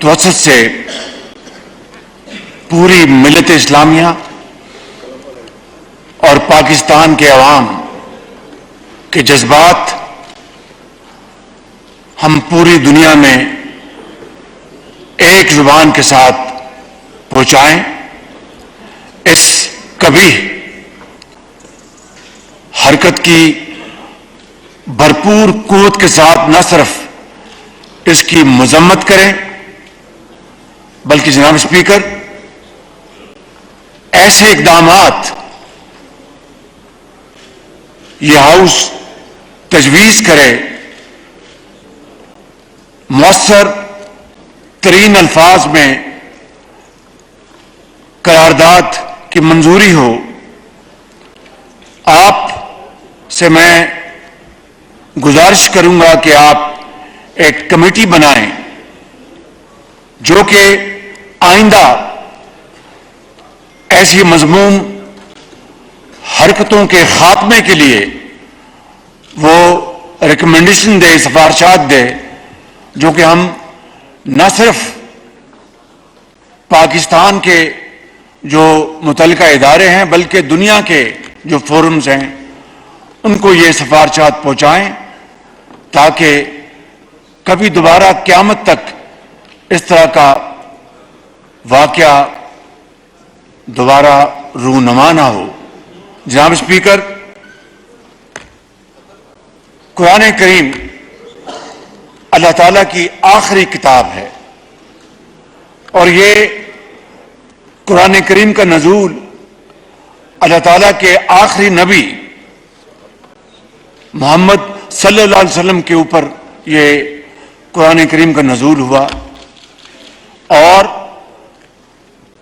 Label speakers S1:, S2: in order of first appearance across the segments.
S1: توسط سے پوری ملت اسلامیہ اور پاکستان کے عوام کے جذبات ہم پوری دنیا میں ایک زبان کے ساتھ پہنچائیں. اس کبھی حرکت کی بھرپور قوت کے ساتھ نہ صرف اس کی مذمت کریں بلکہ جناب اسپیکر ایسے اقدامات یہ ہاؤس تجویز کرے مؤثر ترین الفاظ میں قرارداد کی منظوری ہو. آپ سے میں گزارش کروں گا کہ آپ ایک کمیٹی بنائیں جو کہ آئندہ ایسی مذموم حرکتوں کے خاتمے کے لیے وہ ریکمنڈیشن دے، سفارشات دے، جو کہ ہم نہ صرف پاکستان کے جو متعلقہ ادارے ہیں بلکہ دنیا کے جو فورمز ہیں ان کو یہ سفارشات پہنچائیں تاکہ کبھی دوبارہ قیامت تک اس طرح کا واقعہ دوبارہ رونما نہ ہو. جناب اسپیکر، قرآن کریم اللہ تعالیٰ کی آخری کتاب ہے اور یہ قرآن کریم کا نزول اللہ تعالیٰ کے آخری نبی محمد صلی اللہ علیہ وسلم کے اوپر یہ قرآن کریم کا نزول ہوا اور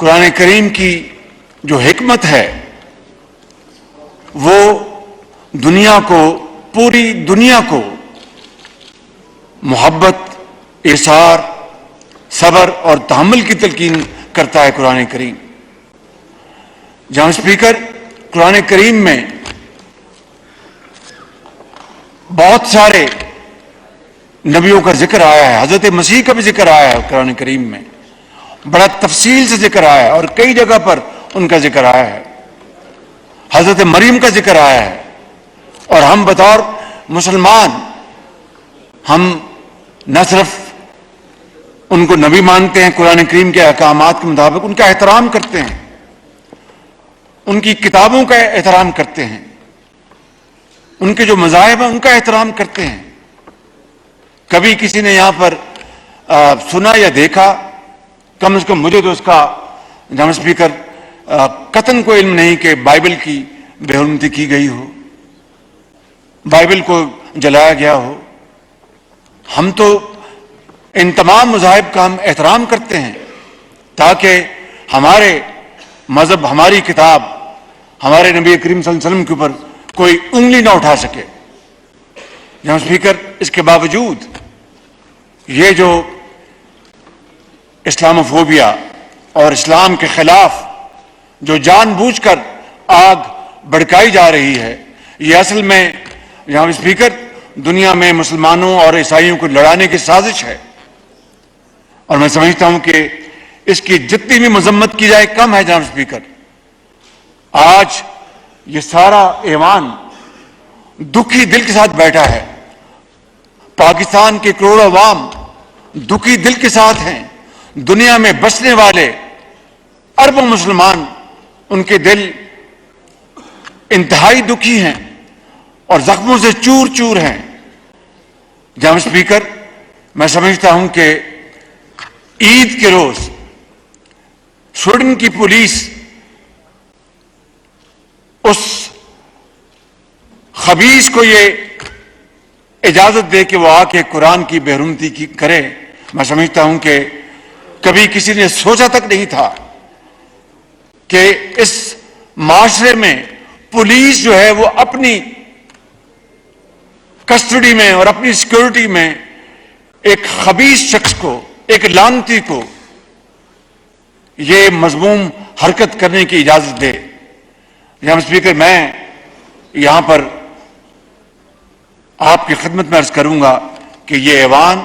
S1: قرآن کریم کی جو حکمت ہے وہ دنیا کو، پوری دنیا کو محبت، ایثار، صبر اور تحمل کی تلقین کرتا ہے. قرآن کریم جناب اسپیکر، قرآن کریم میں بہت سارے نبیوں کا ذکر آیا ہے، حضرت مسیح کا بھی ذکر آیا ہے قرآن کریم میں، بڑا تفصیل سے ذکر آیا ہے اور کئی جگہ پر ان کا ذکر آیا ہے. حضرت مریم کا ذکر آیا ہے اور ہم بطور مسلمان ہم نہ صرف ان کو نبی مانتے ہیں، قرآن کریم کے احکامات کے مطابق ان کا احترام کرتے ہیں، ان کی کتابوں کا احترام کرتے ہیں، ان کے جو مذاہب ہیں ان کا احترام کرتے ہیں. کبھی کسی نے یہاں پر سنا یا دیکھا، کم از کم مجھے تو اس کا جناب اسپیکر قطعاً کوئی علم نہیں کہ بائبل کی بے حرمتی کی گئی ہو، بائبل کو جلایا گیا ہو. ہم تو ان تمام مذاہب کا ہم احترام کرتے ہیں تاکہ ہمارے مذہب، ہماری کتاب، ہمارے نبی کریم صلی اللہ علیہ وسلم کے اوپر کوئی انگلی نہ اٹھا سکے. جناب اسپیکر، اس کے باوجود یہ جو اسلاموفوبیا اور اسلام کے خلاف جو جان بوجھ کر آگ بھڑکائی جا رہی ہے، یہ اصل میں جناب اسپیکر دنیا میں مسلمانوں اور عیسائیوں کو لڑانے کی سازش ہے اور میں سمجھتا ہوں کہ اس کی جتنی بھی مذمت کی جائے کم ہے. جناب اسپیکر، آج یہ سارا ایوان دکھی دل کے ساتھ بیٹھا ہے، پاکستان کے کروڑوں عوام دکھی دل کے ساتھ ہیں، دنیا میں بسنے والے اربوں مسلمان ان کے دل انتہائی دکھی ہیں اور زخموں سے چور چور ہیں. جناب اسپیکر، میں سمجھتا ہوں کہ عید کے روز سویڈن کی پولیس اس خبیث کو یہ اجازت دے کہ وہ آ کے قرآن کی بے حرمتی کی کرے. میں سمجھتا ہوں کہ کبھی کسی نے سوچا تک نہیں تھا کہ اس معاشرے میں پولیس جو ہے وہ اپنی کسٹڈی میں اور اپنی سیکورٹی میں ایک خبیث شخص کو، ایک لعنتی کو یہ مذموم حرکت کرنے کی اجازت دے. جناب اسپیکر، میں یہاں پر آپ کی خدمت میں عرض کروں گا کہ یہ ایوان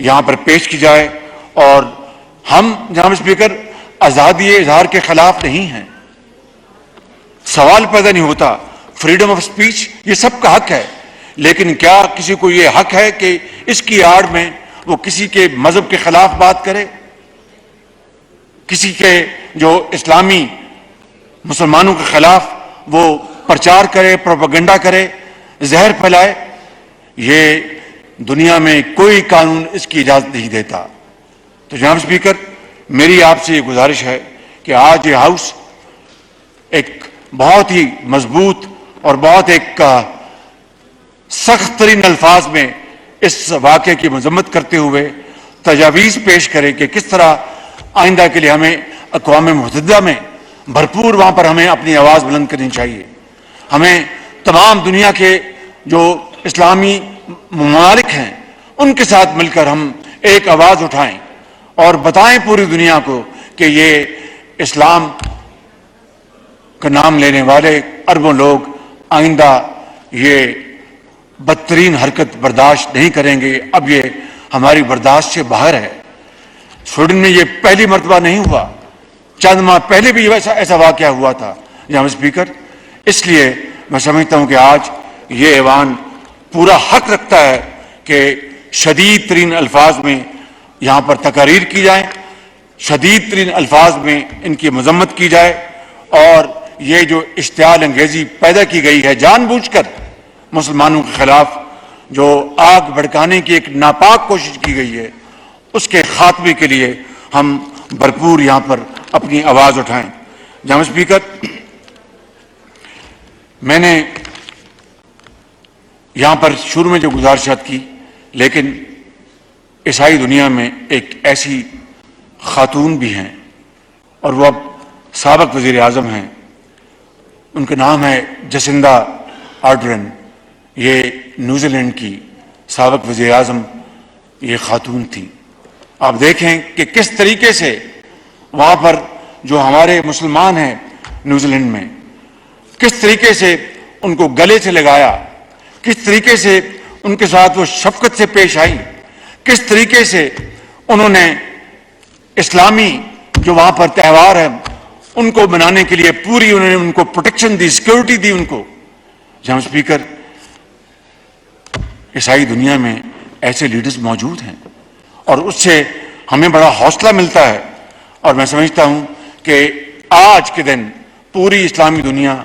S1: یہاں پر پیش کی جائے. اور ہم جناب اسپیکر آزادی اظہار کے خلاف نہیں ہیں. سوال پیدا نہیں ہوتا, فریڈم آف سپیچ یہ سب کا حق ہے, لیکن کیا کسی کو یہ حق ہے کہ اس کی آڑ میں وہ کسی کے مذہب کے خلاف بات کرے, کسی کے جو اسلامی مسلمانوں کے خلاف وہ پرچار کرے, پروپیگنڈا کرے, زہر پھیلائے؟ یہ دنیا میں کوئی قانون اس کی اجازت نہیں دیتا. تو جناب اسپیکر میری آپ سے یہ گزارش ہے کہ آج یہ ہاؤس ایک بہت ہی مضبوط اور بہت ایک سخت ترین الفاظ میں اس واقعے کی مذمت کرتے ہوئے تجاویز پیش کرے کہ کس طرح آئندہ کے لیے ہمیں اقوام متحدہ میں بھرپور وہاں پر ہمیں اپنی آواز بلند کرنی چاہیے. ہمیں تمام دنیا کے جو اسلامی ممالک ہیں ان کے ساتھ مل کر ہم ایک آواز اٹھائیں اور بتائیں پوری دنیا کو کہ یہ اسلام کا نام لینے والے اربوں لوگ آئندہ یہ بدترین حرکت برداشت نہیں کریں گے. اب یہ ہماری برداشت سے باہر ہے. سویڈن میں یہ پہلی مرتبہ نہیں ہوا, چند ماہ پہلے بھی ایسا واقعہ ہوا تھا جناب اسپیکر. اس لیے میں سمجھتا ہوں کہ آج یہ ایوان پورا حق رکھتا ہے کہ شدید ترین الفاظ میں یہاں پر تقاریر کی جائیں, شدید ترین الفاظ میں ان کی مذمت کی جائے, اور یہ جو اشتعال انگیزی پیدا کی گئی ہے جان بوجھ کر مسلمانوں کے خلاف, جو آگ بھڑکانے کی ایک ناپاک کوشش کی گئی ہے, اس کے خاتمے کے لیے ہم بھرپور یہاں پر اپنی آواز اٹھائیں. جناب اسپیکر میں نے یہاں پر شروع میں جو گزارشات کی, لیکن عیسائی دنیا میں ایک ایسی خاتون بھی ہیں اور وہ اب سابق وزیر اعظم ہیں, ان کا نام ہے جسنڈا آرڈرن. یہ نیوزی لینڈ کی سابق وزیر اعظم یہ خاتون تھی. آپ دیکھیں کہ کس طریقے سے وہاں پر جو ہمارے مسلمان ہیں نیوزی لینڈ میں, کس طریقے سے ان کو گلے سے لگایا, کس طریقے سے ان کے ساتھ وہ شفقت سے پیش آئی, کس طریقے سے انہوں نے اسلامی جو وہاں پر تہوار ہے ان کو منانے کے لیے پوری انہوں نے ان کو پروٹیکشن دی, سیکورٹی دی ان کو. جناب اسپیکر عیسائی دنیا میں ایسے لیڈرز موجود ہیں اور اس سے ہمیں بڑا حوصلہ ملتا ہے, اور میں سمجھتا ہوں کہ آج کے دن پوری اسلامی دنیا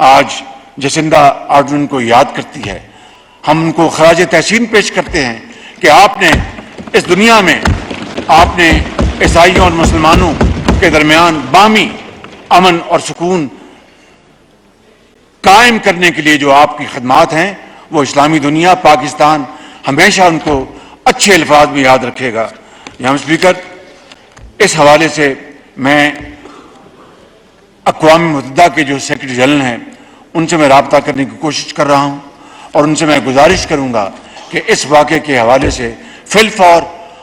S1: آج جسنڈا آرڈرن کو یاد کرتی ہے. ہم ان کو خراج تحسین پیش کرتے ہیں کہ آپ نے اس دنیا میں آپ نے عیسائیوں اور مسلمانوں کے درمیان باہمی امن اور سکون قائم کرنے کے لیے جو آپ کی خدمات ہیں وہ اسلامی دنیا, پاکستان ہمیشہ ان کو اچھے الفاظ میں یاد رکھے گا. جناب اسپیکر اس حوالے سے میں اقوام متحدہ کے جو سیکرٹری جنرل ہیں ان سے میں رابطہ کرنے کی کوشش کر رہا ہوں, اور ان سے میں گزارش کروں گا کہ اس واقعے کے حوالے سے فی الفور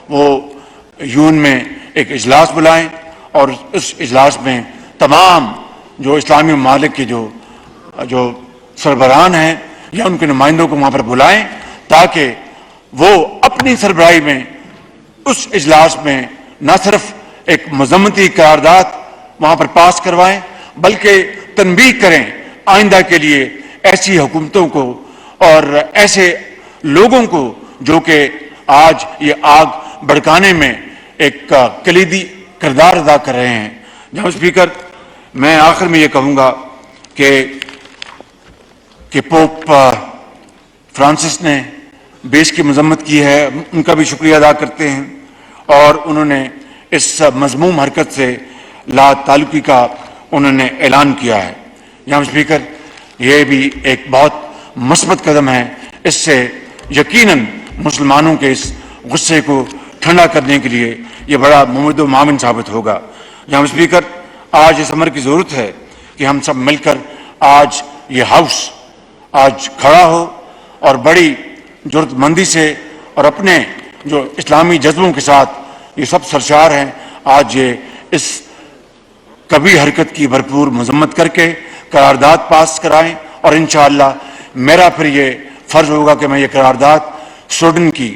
S1: وہ یون میں ایک اجلاس بلائیں, اور اس اجلاس میں تمام جو اسلامی ممالک کے جو سربراہان ہیں یا ان کے نمائندوں کو وہاں پر بلائیں, تاکہ وہ اپنی سربراہی میں اس اجلاس میں نہ صرف ایک مذمتی قرارداد وہاں پر پاس کروائیں بلکہ تنبیہ کریں آئندہ کے لیے ایسی حکومتوں کو اور ایسے لوگوں کو جو کہ آج یہ آگ بھڑکانے میں ایک کلیدی کردار ادا کر رہے ہیں. جناب اسپیکر میں آخر میں یہ کہوں گا کہ پوپ فرانسس نے بیس کی مذمت کی ہے, ان کا بھی شکریہ ادا کرتے ہیں, اور انہوں نے اس مذموم حرکت سے لا تعلقی کا انہوں نے اعلان کیا ہے. جناب اسپیکر یہ بھی ایک بہت مثبت قدم ہے, اس سے یقیناً مسلمانوں کے اس غصے کو ٹھنڈا کرنے کے لیے یہ بڑا ممد و معاون ثابت ہوگا. جناب اسپیکر آج اس امر کی ضرورت ہے کہ ہم سب مل کر آج یہ ہاؤس آج کھڑا ہو اور بڑی جرات مندی سے اور اپنے جو اسلامی جذبوں کے ساتھ یہ سب سرشار ہیں آج یہ اس کبھی حرکت کی بھرپور مذمت کر کے قرارداد پاس کرائیں, اور انشاءاللہ میرا پھر یہ فرض ہوگا کہ میں یہ قرارداد سویڈن کی